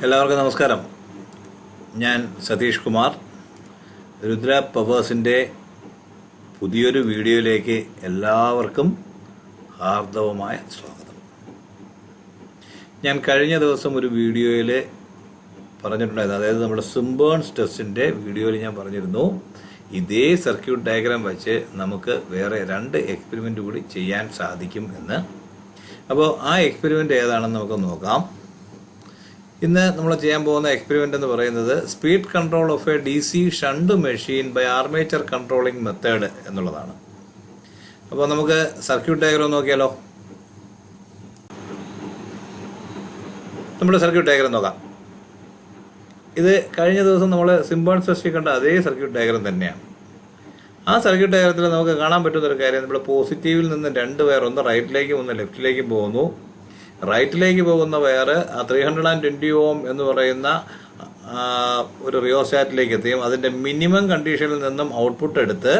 എല്ലാവർക്കും നമസ്കാരം. ഞാൻ സതീഷ് കുമാർ. രുദ്ര പവേഴ്സിൻ്റെ പുതിയൊരു വീഡിയോയിലേക്ക് എല്ലാവർക്കും ഹാർദവമായ സ്വാഗതം. ഞാൻ കഴിഞ്ഞ ദിവസം ഒരു വീഡിയോയിൽ പറഞ്ഞിട്ടുണ്ടായിരുന്നു, അതായത് നമ്മുടെ സിംബേൺസ് ടെസ്റ്റിൻ്റെ വീഡിയോയിൽ ഞാൻ പറഞ്ഞിരുന്നു, ഇതേ സർക്യൂട്ട് ഡയഗ്രാം വെച്ച് നമുക്ക് വേറെ 2 എക്സ്പെരിമെൻ്റ് കൂടി ചെയ്യാൻ സാധിക്കും എന്ന്. അപ്പോൾ ആ എക്സ്പെരിമെൻ്റ് ഏതാണെന്ന് നമുക്ക് നോക്കാം. ഇന്ന് നമ്മൾ ചെയ്യാൻ പോകുന്ന എക്സ്പെരിമെൻ്റ് എന്ന് പറയുന്നത് speed control of a DC shunt machine by armature controlling method എന്നുള്ളതാണ്. അപ്പോൾ നമുക്ക് സർക്യൂട്ട് ഡയഗ്രാം നോക്കിയാലോ. നമ്മുടെ സർക്യൂട്ട് ഡയഗ്രാം നോക്കാം. ഇത് കഴിഞ്ഞ ദിവസം നമ്മൾ സിംബേൺസ് ടെസ്റ്റിൽ കണ്ട അതേ സർക്യൂട്ട് ഡയഗ്രാം തന്നെയാണ്. ആ സർക്യൂട്ട് ഡയഗ്രത്തിൽ നമുക്ക് കാണാൻ പറ്റുന്നൊരു കാര്യം, നമ്മൾ പോസിറ്റീവിൽ നിന്ന് 2 വയർ, ഒന്ന് റൈറ്റിലേക്കും ഒന്ന് ലെഫ്റ്റിലേക്കും പോകുന്നു. റൈറ്റിലേക്ക് പോകുന്ന വയർ 320 ഓം എന്ന് പറയുന്ന ഒരു റിയോസ്റ്റാറ്റിലേക്ക് എത്തിയും അതിൻ്റെ മിനിമം കണ്ടീഷനിൽ നിന്നും ഔട്ട്പുട്ട് എടുത്ത്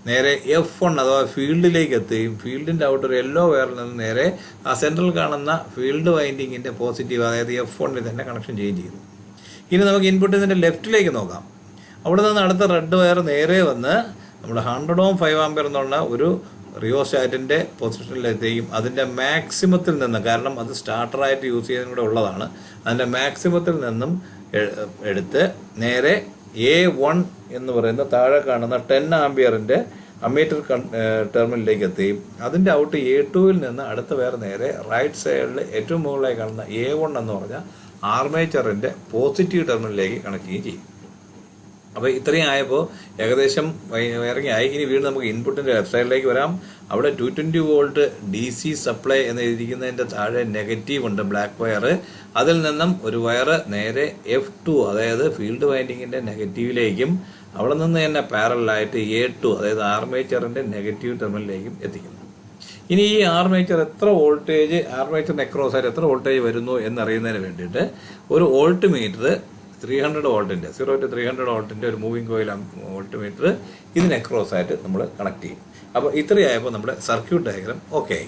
നേരെ F1 അഥവാ ഫീൽഡിലേക്ക് എത്തുകയും ഫീൽഡിൻ്റെ ഔട്ട് ഒരു യെല്ലോ വയറിൽ നിന്ന് നേരെ ആ സെൻട്രൽ കാണുന്ന ഫീൽഡ് വൈൻഡിങ്ങിൻ്റെ പോസിറ്റീവ്, അതായത് F1 തന്നെ കണക്ഷൻ ചെയ്യുന്നു. ഇനി നമുക്ക് ഇൻപുട്ട് ഇതിൻ്റെ ലെഫ്റ്റിലേക്ക് നോക്കാം. അവിടെ നിന്ന് അടുത്ത റെഡ് വയർ നേരെ വന്ന് നമ്മുടെ 100 ഓം 5 ആമ്പിയർ എന്നുള്ള ഒരു റിയോസ്റ്റാറ്റിൻ്റെ പൊസിഷനിലെത്തുകയും അതിൻ്റെ മാക്സിമത്തിൽ നിന്ന്, കാരണം അത് സ്റ്റാർട്ടറായിട്ട് യൂസ് ചെയ്യാനും കൂടെ ഉള്ളതാണ്, അതിൻ്റെ മാക്സിമത്തിൽ നിന്നും എടുത്ത് നേരെ A1 എന്ന് പറയുന്ന താഴെ കാണുന്ന 10 ആമ്പിയറിൻ്റെ അമ്മീറ്റർ ടെർമിനലിലേക്ക് എത്തുകയും അതിൻ്റെ ഔട്ട് A2വിൽ നിന്ന് അടുത്ത വേറെ നേരെ റൈറ്റ് സൈഡിൽ ഏറ്റവും മുകളിലായി കാണുന്ന A1 എന്ന് പറഞ്ഞ ആർമേച്ചറിൻ്റെ പോസിറ്റീവ് ടെർമിനലിലേക്ക് കണക്ട് ചെയ്യുകയും ചെയ്യും. അപ്പോൾ ഇത്രയും ആയപ്പോൾ ഏകദേശം വയറിംഗ് ആയി. ഇനി വീണ്ടും നമുക്ക് ഇൻപുട്ടിൻ്റെ ലെഫ്റ്റ് സൈഡിലേക്ക് വരാം. അവിടെ 220 വോൾട്ട് DC സപ്ലൈ എന്ന് എഴുതിയിരിക്കുന്നതിൻ്റെ താഴെ നെഗറ്റീവ് ഉണ്ട്, ബ്ലാക്ക് വയർ. അതിൽ നിന്നും ഒരു വയർ നേരെ F2 അതായത് ഫീൽഡ് വൈൻഡിങ്ങിൻ്റെ നെഗറ്റീവിലേക്കും അവിടെ നിന്ന് തന്നെ പാരലായിട്ട് A2 അതായത് ആർമേച്ചറിൻ്റെ നെഗറ്റീവ് ടെർമിനലിലേക്കും എത്തിക്കുന്നു. ഇനി ഈ ആർമേച്ചർ എത്ര വോൾട്ടേജ്, ആർമേച്ചറിന് അക്രോസായിട്ട് എത്ര വോൾട്ടേജ് വരുന്നു എന്നറിയുന്നതിന് വേണ്ടിയിട്ട് ഒരു വോൾട്ട് മീറ്റർ 300 വോൾട്ടിൻ്റെ 0 to 300 വോൾട്ടിൻ്റെ ഒരു മൂവിങ് കോയിൽ വോൾട്ട് മീറ്റർ ഇതിന് അക്രോസ് ആയിട്ട് നമ്മൾ കണക്ട് ചെയ്യും. അപ്പോൾ ഇത്രയായപ്പോൾ നമ്മുടെ സർക്യൂട്ട് ഡയഗ്രാം ഓക്കെ ആയി.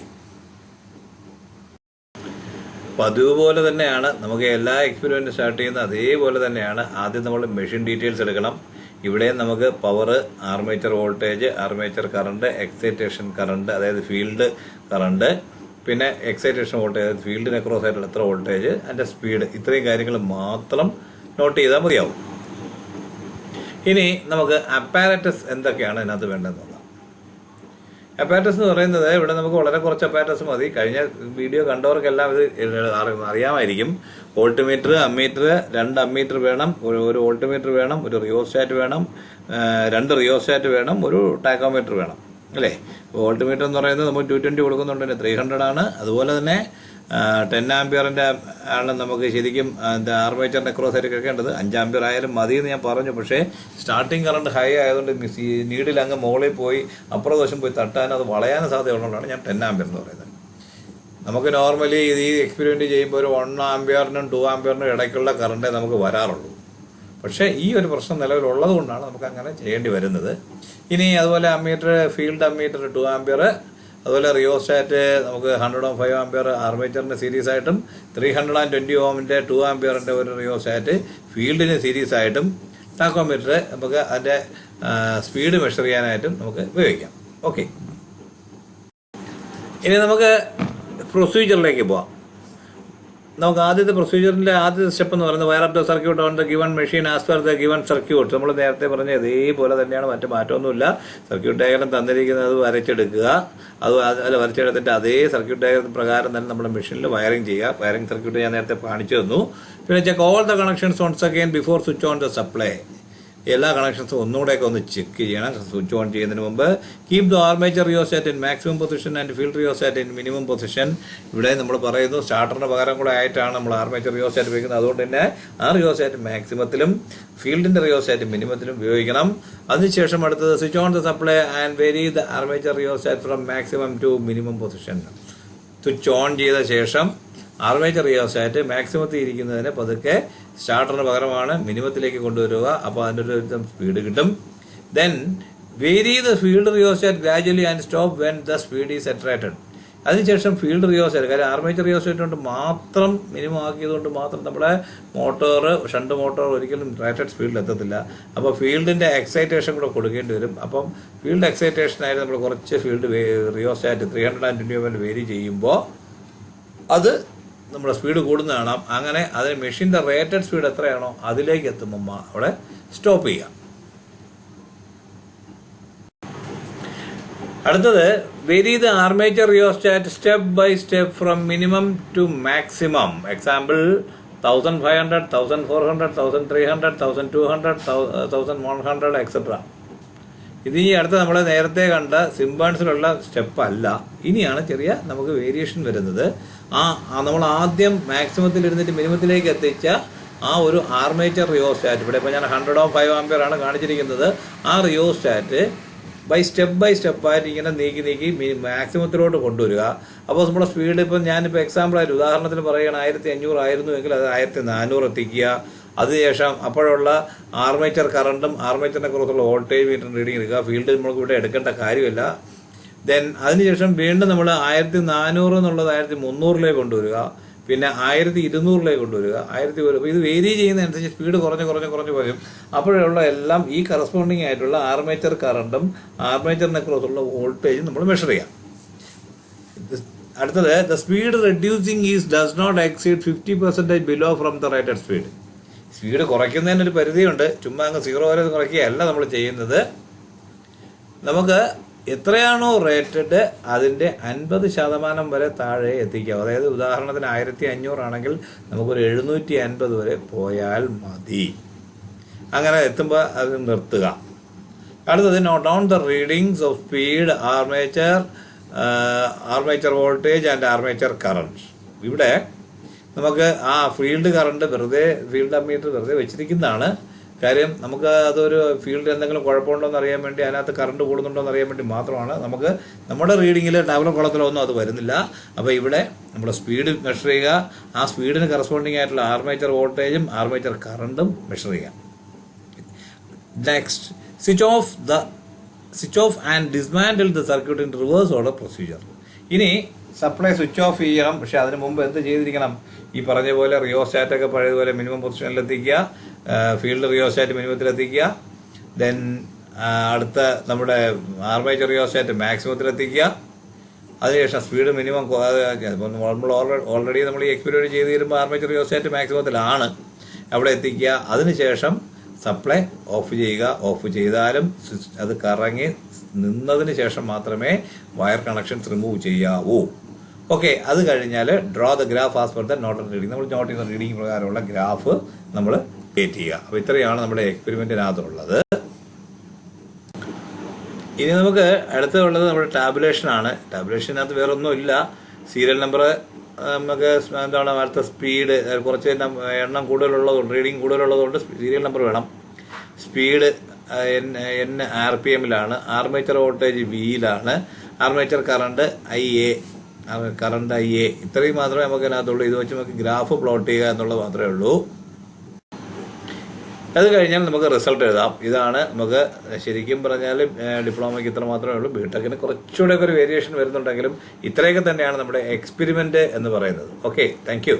പതിവ് പോലെ തന്നെയാണ് നമുക്ക് എല്ലാ എക്സ്പെരിമെൻറ്റും സ്റ്റാർട്ട് ചെയ്യുന്നത് അതേപോലെ തന്നെയാണ്. ആദ്യം നമ്മൾ മെഷീൻ ഡീറ്റെയിൽസ് എടുക്കണം. ഇവിടെ നമുക്ക് power, armature voltage, armature current, excitation current അതായത് ഫീൽഡ് കറണ്ട്, പിന്നെ എക്സൈറ്റേഷൻ വോൾട്ടേജ് അതായത് ഫീൽഡിന് അക്രോസ് ആയിട്ടുള്ള എത്ര വോൾട്ടേജ്, അതിൻ്റെ സ്പീഡ്, ഇത്രയും കാര്യങ്ങൾ മാത്രം നോട്ട് ചെയ്താൽ മതിയാവും. ഇനി നമുക്ക് അപ്പാരറ്റസ് എന്തൊക്കെയാണ് ഇതിനകത്ത് വേണ്ടതെന്ന് നോക്കാം. അപ്പാരറ്റസ് എന്ന് പറയുന്നത് ഇവിടെ നമുക്ക് വളരെ കുറച്ച് അപ്പാരറ്റസ് മതി. കഴിഞ്ഞ വീഡിയോ കണ്ടവർക്കെല്ലാം ഇത് അറിയാമായിരിക്കും. വോൾട്ട് മീറ്റർ, അമ്മീറ്റർ, 2 അമ്മീറ്റർ വേണം, ഒരു വോൾട്ട് മീറ്റർ വേണം, ഒരു റിയോസ്റ്റാറ്റ് വേണം, 2 റിയോസ്റ്റാറ്റ് വേണം, ഒരു ടാക്കോമീറ്റർ വേണം, അല്ലേ? വോൾട്ട് മീറ്റർ എന്ന് പറയുന്നത് നമുക്ക് 220 കൊടുക്കുന്നുണ്ട്, 300 ആണ്. അതുപോലെ തന്നെ 10 ആമ്പിയറിൻ്റെ ആണ് നമുക്ക് ശരിക്കും ആർമേച്ചറിൻ്റെ അക്രോസ് ആയിട്ട് കേൾക്കേണ്ടത്. 5 ആമ്പിയർ ആയാലും മതി എന്ന് ഞാൻ പറഞ്ഞു. പക്ഷേ സ്റ്റാർട്ടിങ് കറണ്ട് ഹൈ ആയതുകൊണ്ട് നീഡിൽ അങ്ങ് മുകളിൽ പോയി അപ്പുറവശം പോയി തട്ടാനും അത് വളയാനും സാധ്യതയുള്ളതുകൊണ്ടാണ് ഞാൻ 10 ആമ്പിയർ എന്ന് പറയുന്നത്. നമുക്ക് നോർമലി ഈ എക്സ്പെരിമെൻറ്റ് ചെയ്യുമ്പോൾ ഒരു 1 ആമ്പിയറിനും 2 ആമ്പിയറിനും ഇടയ്ക്കുള്ള കറണ്ടേ നമുക്ക് വരാറുള്ളൂ. പക്ഷേ ഈ ഒരു പ്രശ്നം നിലവിലുള്ളത് കൊണ്ടാണ് നമുക്ക് അങ്ങനെ ചെയ്യേണ്ടി വരുന്നത്. ഇനി അതുപോലെ അമ്മീറ്റർ, ഫീൽഡ് അമ്മീറ്റർ 2 ആമ്പിയർ, അതുപോലെ റിയോസ്റ്റാറ്റ് നമുക്ക് 100 ഓം 5 ആമ്പിയർ ആർമേച്ചറിൻ്റെ സീരീസ് ആയിട്ടും 320 ഓമിൻ്റെ 2 ആമ്പിയറിൻ്റെ ഒരു റിയോസ്റ്റാറ്റ് ഫീൽഡിന് സീരീസ് ആയിട്ടും, ടാക്കോമീറ്റർ നമുക്ക് അതിൻ്റെ സ്പീഡ് മെഷർ ചെയ്യാനായിട്ടും നമുക്ക് ഉപയോഗിക്കാം. ഓക്കെ, ഇനി നമുക്ക് പ്രൊസീജിയറിലേക്ക് പോവാം. നമുക്ക് ആദ്യത്തെ പ്രൊസീജിയറിൻ്റെ ആദ്യത്തെ സ്റ്റെപ്പ് എന്ന് പറയുന്നത് wire up the circuit on the given machine as per the given circuit. നമ്മൾ നേരത്തെ പറഞ്ഞ ഇതേപോലെ തന്നെയാണ്, മറ്റു മാറ്റമൊന്നുമില്ല. സർക്യൂട്ട് ഡയഗ്രാം തന്നിരിക്കുന്നത് വരച്ചെടുക്കുക. അത് വരച്ചെടുത്തിട്ട് അതേ സർക്യൂട്ട് ഡയഗ്രാം പ്രകാരം തന്നെ നമ്മുടെ മെഷീനിൽ വയറിംഗ് ചെയ്യുക. വയറിംഗ് സർക്യൂട്ട് ഞാൻ നേരത്തെ കാണിച്ചു തന്നു. പിന്നെ check all the connections once again before switch on the supply. എല്ലാ കണക്ഷൻസും ഒന്നുകൂടെയൊക്കെ ഒന്ന് ചെക്ക് ചെയ്യണം സ്വിച്ച് ഓൺ ചെയ്യുന്നതിന് മുമ്പ്. Keep the armature rheostat in maximum position and field rheostat in minimum position. ഇവിടെ നമ്മൾ പറയുന്നു സ്റ്റാർട്ടറിന് പകരം കൂടെ ആയിട്ടാണ് നമ്മൾ ആർമേച്ചർ റിയോസ്റ്റാറ്റ് ഉപയോഗിക്കുന്നത്. അതുകൊണ്ട് തന്നെ ആ റിയോസ്റ്റാറ്റ് മാക്സിമത്തിലും ഫീൽഡിൻ്റെ റിയോസ്റ്റാറ്റ് മിനിമത്തിലും ഉപയോഗിക്കണം. അതിനുശേഷം അടുത്തത് switch on the supply and vary the armature rheostat from maximum to minimum position. Switch on ചെയ്ത ശേഷം ആർമേച്ചർ റിയോസ്റ്റാറ്റ് മാക്സിമത്തിൽ ഇരിക്കുന്നതിന് പതുക്കെ സ്റ്റാർട്ടറിന് പകരമാണ് മിനിമത്തിലേക്ക് കൊണ്ടുവരിക. അപ്പോൾ അതിൻ്റെ ഒരു സ്പീഡ് കിട്ടും. Then vary the field rheostat gradually and stop when the speed is attracted. അതിനുശേഷം ഫീൽഡ് റിയോസ്റ്റേറ്റ്, കാര്യം ആർമേച്ചർ റിയോസ്റ്റേറ്റ് കൊണ്ട് മാത്രം മിനിമം ആക്കിയതുകൊണ്ട് മാത്രം നമ്മുടെ ഷണ്ട് മോട്ടോർ ഒരിക്കലും റേറ്റഡ് സ്പീഡിൽ എത്തത്തില്ല. അപ്പോൾ ഫീൽഡിൻ്റെ എക്സൈറ്റേഷൻ കൂടെ കൊടുക്കേണ്ടി വരും. അപ്പം ഫീൽഡ് എക്സൈറ്റേഷനായിട്ട് നമ്മൾ കുറച്ച് ഫീൽഡ് റിയോസ്റ്റേറ്റ് 320 വേരി ചെയ്യുമ്പോൾ അത് നമ്മുടെ സ്പീഡ് കൂടുന്ന കാണാം. അങ്ങനെ അതിന് മെഷീൻ്റെ റേറ്റഡ് സ്പീഡ് എത്രയാണോ അതിലേക്ക് എത്തുമ്പോൾ അവിടെ സ്റ്റോപ്പ് ചെയ്യാം. അടുത്തത്, vary the armature rheostat step by step from minimum to maximum. Example 1500, 1400, 1300, 1200, 1100 etcetera. ഇത് ഈ അടുത്ത നമ്മൾ നേരത്തെ കണ്ട സിംബേൺസിലുള്ള സ്റ്റെപ്പ് അല്ല. ഇനിയാണ് ചെറിയ നമുക്ക് വേരിയേഷൻ വരുന്നത്. നമ്മൾ ആദ്യം മാക്സിമത്തിൽ ഇരുന്നിട്ട് മിനിമത്തിലേക്ക് എത്തിച്ച ആ ഒരു ആർമേച്ചർ റിയോസ്റ്റാറ്റ്, ഇവിടെ ഇപ്പോൾ ഞാൻ 105 ആംപിയർ ആണ് കാണിച്ചിരിക്കുന്നത്. ആ റിയോസ്റ്റാറ്റ് ബൈ സ്റ്റെപ്പായിട്ട് ഇങ്ങനെ നീക്കി മാക്സിമത്തിലോട്ട് കൊണ്ടുവരിക. അപ്പോൾ നമ്മുടെ സ്പീഡ് ഇപ്പം ഞാനിപ്പോൾ എക്സാമ്പിളായിട്ട് ഉദാഹരണത്തിന് പറയുകയാണ് 1500 ആയിരുന്നു എങ്കിൽ അത് 1400 എത്തിക്കുക. അതിനുശേഷം അപ്പോഴുള്ള ആർമേച്ചർ കറണ്ടും ആർമേച്ചറിനെ കുറിച്ചുള്ള വോൾട്ടേജ് മീറ്റർ റീഡിങ് എടുക്കുക. ഫീൽഡ് നമുക്ക് ഇവിടെ എടുക്കേണ്ട കാര്യമില്ല. ദെൻ അതിനുശേഷം വീണ്ടും നമ്മൾ 1400 എന്നുള്ളത് 1300 കൊണ്ടുവരിക, പിന്നെ 1200 കൊണ്ടുവരിക, 1001. ഇത് വേരി ചെയ്യുന്നതനുസരിച്ച് സ്പീഡ് കുറഞ്ഞ് വരും. അപ്പോഴുള്ള എല്ലാം ഈ കറസ്പോണ്ടിങ് ആയിട്ടുള്ള ആർമേച്ചർ കറണ്ടും ആർമേച്ചറിനെ കുറിച്ചുള്ള വോൾട്ടേജും നമ്മൾ മെഷർ ചെയ്യാം. അടുത്തത്, the speed reducing does not exceed 50% below from the rated speed. Speed കുറയ്ക്കുന്നതിനൊരു പരിധിയുണ്ട്. ചുമ്മാ അങ്ങ് 0 വരെ കുറയ്ക്കുകയല്ല നമ്മൾ ചെയ്യുന്നത്. നമുക്ക് എത്രയാണോ റേറ്റഡ് അതിൻ്റെ 50% വരെ താഴെ എത്തിക്കുക. അതായത് ഉദാഹരണത്തിന് 1500 ആണെങ്കിൽ നമുക്കൊരു 750 വരെ പോയാൽ മതി. അങ്ങനെ എത്തുമ്പോൾ അത് നിർത്തുക. അടുത്തത്, note down the readings of speed, armature voltage and armature current. ഇവിടെ നമുക്ക് ആ ഫീൽഡ് കറണ്ട് ഫീൽഡ് അമ്മീറ്റർ വെറുതെ വെച്ചിരിക്കുന്നതാണ്. കാര്യം നമുക്ക് അതൊരു ഫീൽഡിൽ എന്തെങ്കിലും കുഴപ്പമുണ്ടോ എന്ന് അറിയാൻ വേണ്ടി, അതിനകത്ത് കറണ്ട് കൂടുന്നുണ്ടോ എന്ന് അറിയാൻ വേണ്ടി മാത്രമാണ്. നമുക്ക് നമ്മുടെ റീഡിങ്ങിൽ ടേബിളോ കുളത്തിലോ ഒന്നും അത് വരുന്നില്ല. അപ്പോൾ ഇവിടെ നമ്മുടെ സ്പീഡ് മെഷർ ചെയ്യുക. ആ സ്പീഡിന് കറസ്പോണ്ടിങ് ആയിട്ടുള്ള ആർമേച്ചർ വോൾട്ടേജും ആർമേച്ചർ കറണ്ടും മെഷർ ചെയ്യുക. Next, switch off and dismantle the circuit in reverse order procedure. ഇനി സപ്ലൈ സ്വിച്ച് ഓഫ് ചെയ്യണം. പക്ഷെ അതിന് മുമ്പ് എന്ത് ചെയ്തിരിക്കണം? ഈ പറഞ്ഞ പോലെ റിയോസ്റ്റാറ്റൊക്കെ പഴയതുപോലെ മിനിമം പൊസിഷനിലെത്തിക്കുക, ഫീൽഡ് റിയോസ്റ്റാറ്റ് മിനിമത്തിലെത്തിക്കുക. ദെൻ അടുത്ത നമ്മുടെ ആർമേച്ചർ റിയോസ്റ്റാറ്റ് മാക്സിമത്തിലെത്തിക്കുക. അതിനുശേഷം സ്പീഡ് മിനിമം നമ്മൾ ഓൾറെഡി നമ്മൾ ഈ എക്സ്പെരിമെൻറ്റ് ചെയ്ത് തരുമ്പോൾ ആർമേച്ചർ റിയോസ്റ്റാറ്റ് മാക്സിമത്തിലാണ്, അവിടെ എത്തിക്കുക. അതിനുശേഷം സപ്ലൈ ഓഫ് ചെയ്യുക. ഓഫ് ചെയ്താലും അത് കറങ്ങി നിന്നതിന് ശേഷം മാത്രമേ വയർ കണക്ഷൻസ് റിമൂവ് ചെയ്യാവൂ. ഓക്കെ, അത് കഴിഞ്ഞാൽ draw the graph as per the noted reading. നമ്മൾ നോട്ട് ചെയ്യുന്ന റീഡിങ് പ്രകാരമുള്ള ഗ്രാഫ് നമ്മൾ ക്രിയേറ്റ് ചെയ്യുക. അപ്പോൾ ഇത്രയാണ് നമ്മുടെ എക്സ്പെരിമെൻറ്റിനകത്തുള്ളത്. ഇനി നമുക്ക് അടുത്തുള്ളത് നമ്മുടെ ടാബുലേഷനാണ്. ടാബുലേഷനകത്ത് വേറെ ഒന്നുമില്ല. സീരിയൽ നമ്പർ, നമുക്ക് എന്താണ് അടുത്ത സ്പീഡ്, കുറച്ച് എണ്ണം കൂടുതലുള്ളതുകൊണ്ട്, റീഡിങ് കൂടുതലുള്ളതുകൊണ്ട് സീരിയൽ നമ്പർ വേണം. സ്പീഡ് N RPM-ലാണ്, ആർമേച്ചർ വോൾട്ടേജ് Vയിലാണ്, ആർമേച്ചർ കറണ്ട് IA, ഇത്രയും മാത്രമേ നമുക്ക് അതിനകത്തുള്ളൂ. ഇത് വെച്ച് നമുക്ക് ഗ്രാഫ് പ്ലോട്ട് ചെയ്യുക എന്നുള്ളത് മാത്രമേ ഉള്ളൂ. അത് കഴിഞ്ഞാൽ നമുക്ക് റിസൾട്ട് എഴുതാം. ഇതാണ് നമുക്ക് ശരിക്കും പറഞ്ഞാൽ ഡിപ്ലോമയ്ക്ക് ഇത്ര മാത്രമേ ഉള്ളൂ. ബിടെക്കിന് കുറച്ചുകൂടെ ഒരു വേരിയേഷൻ വരുന്നുണ്ടെങ്കിലും ഇത്രയൊക്കെ തന്നെയാണ് നമ്മുടെ എക്സ്പെരിമെൻ്റ് എന്ന് പറയുന്നത്. Okay, thank you.